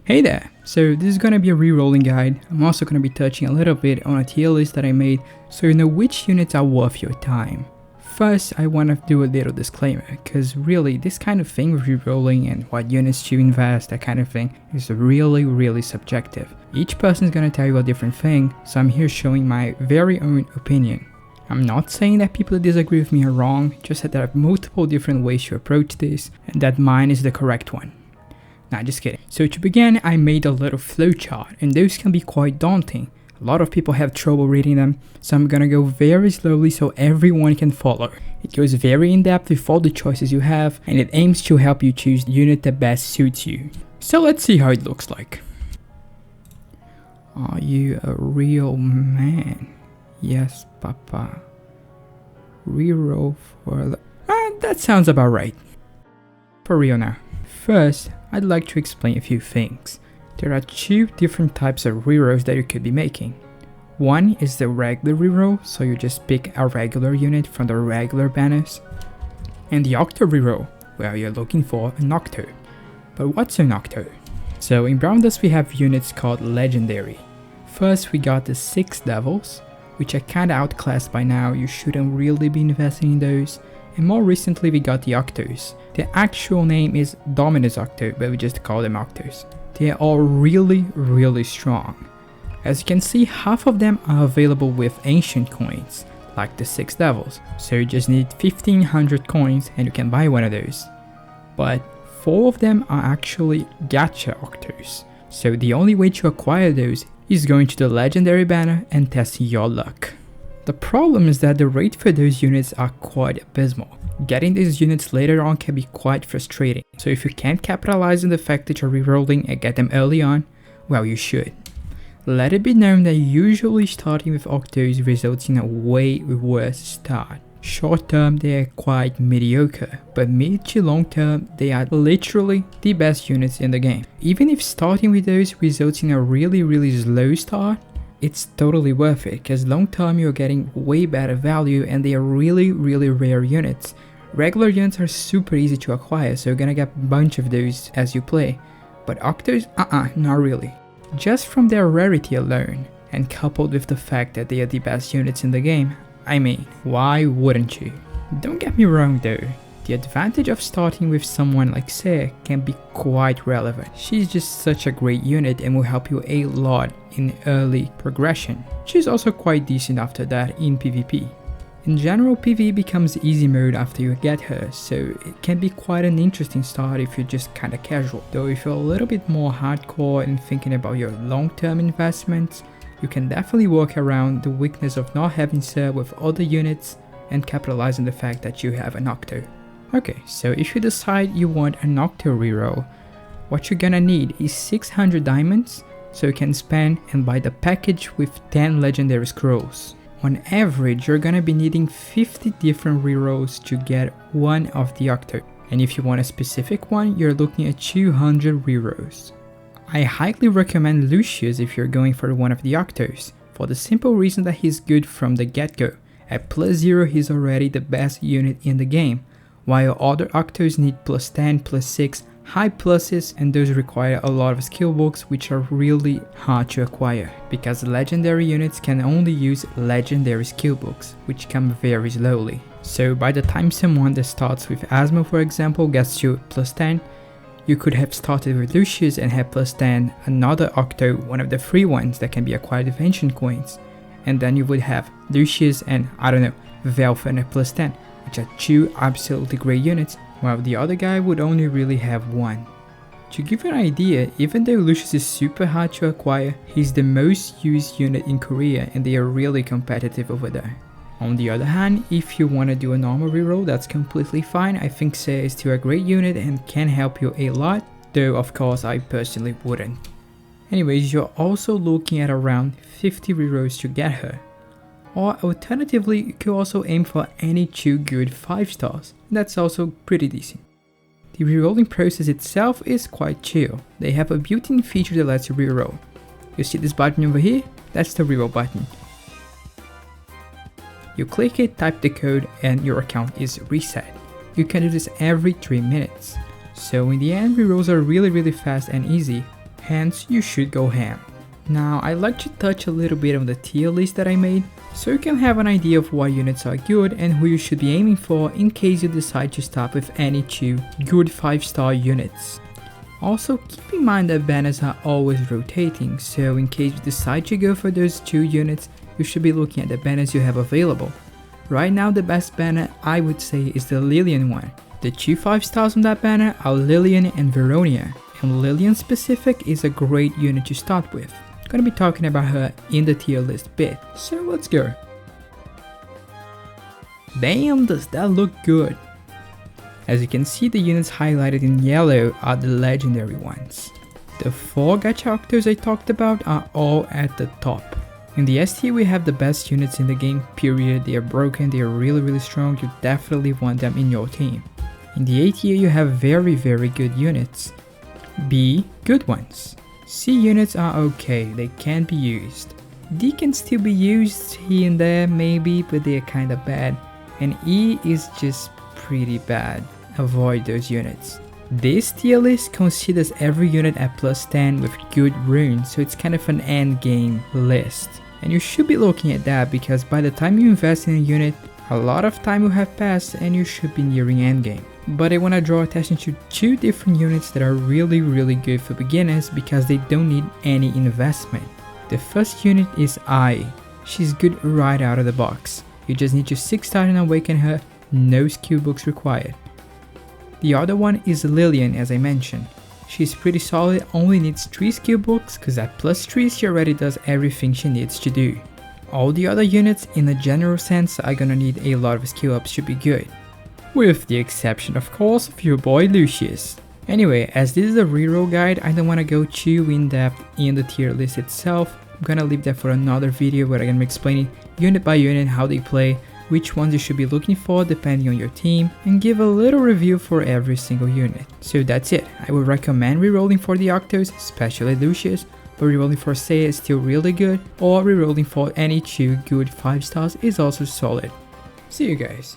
Hey there! So this is gonna be a re-rolling guide. I'm also gonna be touching a little bit on a tier list that I made so you know which units are worth your time. First, I wanna do a little disclaimer, because really this kind of thing with re-rolling and what units to invest, that kind of thing, is really subjective. Each person is gonna tell you a different thing, so I'm here showing my very own opinion. I'm not saying that people that disagree with me are wrong, just that there are multiple different ways to approach this, and that mine is the correct one. Nah, just kidding. So to begin, I made a little flowchart, and those can be quite daunting. A lot of people have trouble reading them, so I'm gonna go very slowly so everyone can follow. It goes very in depth with all the choices you have, and it aims to help you choose the unit that best suits you. So let's see how it looks like. Are you a real man? Yes, papa. Reroll for... that sounds about right. For real now. First, I'd like to explain a few things. There are two different types of rerolls that you could be making. One is the regular reroll, so you just pick a regular unit from the regular banners. And the octo reroll, where you're looking for an octo. But what's an octo? So in Brown Dust we have units called legendary. First we got the 6 devils, which are kinda outclassed by now, you shouldn't really be investing in those. And more recently we got the Octos. Their actual name is Dominus Octo, but we just call them Octos. They are all really strong. As you can see, half of them are available with ancient coins, like the 6 devils. So you just need 1500 coins and you can buy one of those. But 4 of them are actually gacha Octos. So the only way to acquire those is going to the legendary banner and testing your luck. The problem is that the rate for those units are quite abysmal. Getting these units later on can be quite frustrating, so if you can't capitalize on the fact that you're rerolling and get them early on, well, you should. Let it be known that usually starting with Octos results in a way worse start. Short term they are quite mediocre, but mid to long term they are literally the best units in the game. Even if starting with those results in a really slow start, it's totally worth it, because long term you're getting way better value and they are really rare units. Regular units are super easy to acquire, so you're gonna get a bunch of those as you play. But Octos, not really. Just from their rarity alone, and coupled with the fact that they are the best units in the game, I mean, why wouldn't you? Don't get me wrong though. The advantage of starting with someone like Seer can be quite relevant. She's just such a great unit and will help you a lot in early progression. She's also quite decent after that in PvP. In general, PvE becomes easy mode after you get her, so it can be quite an interesting start if you're just kinda casual. Though if you're a little bit more hardcore and thinking about your long-term investments, you can definitely work around the weakness of not having Seer with other units and capitalize on the fact that you have an Octo. Okay, so if you decide you want an Octo reroll, what you're gonna need is 600 diamonds, so you can spend and buy the package with 10 legendary scrolls. On average, you're gonna be needing 50 different rerolls to get one of the Octo. And if you want a specific one, you're looking at 200 rerolls. I highly recommend Lucius if you're going for one of the Octos, for the simple reason that he's good from the get-go. At +0 he's already the best unit in the game, while other Octos need +10, +6, high pluses, and those require a lot of skill books which are really hard to acquire, because legendary units can only use legendary skill books, which come very slowly. So by the time someone that starts with Asmo for example gets to +10, you could have started with Lucius and have +10 another Octo, one of the free ones that can be acquired with ancient coins, and then you would have Lucius and, I don't know, Velfen at +10, which are 2 absolutely great units, while the other guy would only really have 1. To give you an idea, even though Lucius is super hard to acquire, he's the most used unit in Korea and they are really competitive over there. On the other hand, if you want to do a normal reroll, that's completely fine. I think Seer is still a great unit and can help you a lot, though of course I personally wouldn't. Anyways, you're also looking at around 50 rerolls to get her. Or alternatively, you could also aim for any 2 good 5 stars, that's also pretty decent. The rerolling process itself is quite chill. They have a built-in feature that lets you reroll. You see this button over here? That's the reroll button. You click it, type the code, and your account is reset. You can do this every 3 minutes. So in the end, rerolls are really fast and easy. hence you should go ham. Now I'd like to touch a little bit on the tier list that I made, so you can have an idea of what units are good and who you should be aiming for in case you decide to start with any 2 good 5-star units. Also keep in mind that banners are always rotating, so in case you decide to go for those 2 units, you should be looking at the banners you have available. Right now the best banner I would say is the Lillian one. The 2 5-stars on that banner are Lillian and Veronia, and Lillian specific is a great unit to start with. Gonna be talking about her in the tier list bit, so let's go. Damn, does that look good! As you can see, the units highlighted in yellow are the legendary ones. The 4 gacha octos I talked about are all at the top. In the S tier we have the best units in the game, period. They are broken, they are really strong, you definitely want them in your team. In the A tier you have very good units. B, good ones. C units are okay, they can be used. D can still be used here and there maybe, but they are kinda bad. And E is just pretty bad. Avoid those units. This tier list considers every unit at plus 10 with good runes, so it's kind of an end game list. And you should be looking at that because by the time you invest in a unit, a lot of time will have passed and you should be nearing endgame. But I want to draw attention to 2 different units that are really good for beginners because they don't need any investment. The first unit is Ai. She's good right out of the box. You just need to 6-star and awaken her, no skill books required. The other one is Lillian, as I mentioned. She's pretty solid, only needs 3 skill books cause at plus 3 she already does everything she needs to do. All the other units in a general sense are gonna need a lot of skill ups to be good. With the exception of course of your boy Lucius. Anyway, as this is a reroll guide, I don't want to go too in depth in the tier list itself. I'm gonna leave that for another video where I'm gonna be explaining unit by unit how they play, which ones you should be looking for depending on your team, and give a little review for every single unit. So that's it. I would recommend rerolling for the Octos, especially Lucius, but rerolling for Seiya is still really good, or rerolling for any 2 good 5-stars is also solid. See you guys.